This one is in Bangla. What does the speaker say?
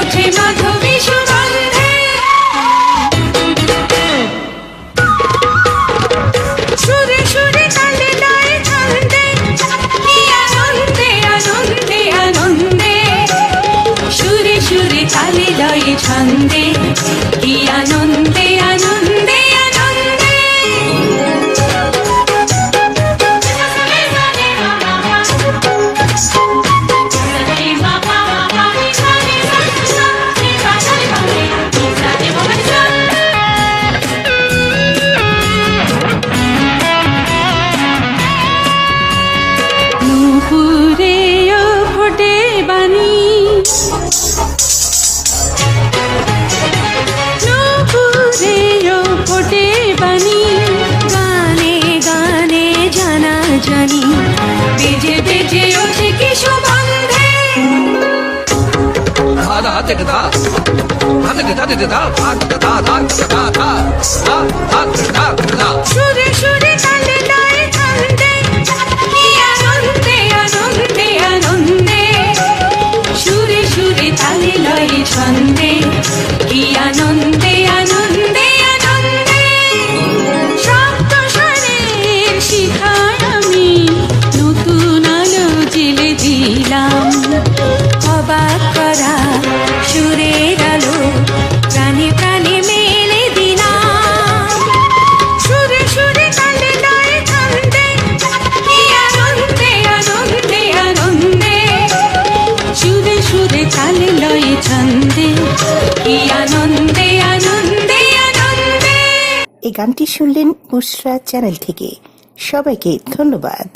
ওঠে মাধবী সুগন্ধে। সুরে সুরে তালে লয়ে ছন্দে, কি আনন্দে আনন্দে আনন্দে। সুরে সুরে তালে লয়ে ছন্দে, কি আনন্দে আনন্দে আনন্দে। নুপুরে ও ফোটে বাণী, নুপুরে ও ফোটে বাণী। গানে গানে জানা জানি, বেজে বেজে ওঠে কি সুগন্ধে। সুরে সুরে তালে লয়ে ছন্দে, কি আনন্দে আনন্দে আনন্দে। সুরে সুরে তালে লয়ে ছন্দে, কি আনন্দে আনন্দে আনন্দে। শব্দ স্বরের শিখায় আমি নতুন আলো জেলে দিলাম। অবাক করা সুরের আলো প্রাণে প্রাণে মেলে দিলাম। সুরে সুরে তালে লয়ে ছন্দে, কি আনন্দে আনন্দে আনন্দে। সুরে সুরে তালে লয়ে ছন্দে, কি আনন্দে আনন্দে আনন্দে। এই গানটি শুনলেন বুশরা চ্যানেল থেকে। সবাইকে ধন্যবাদ।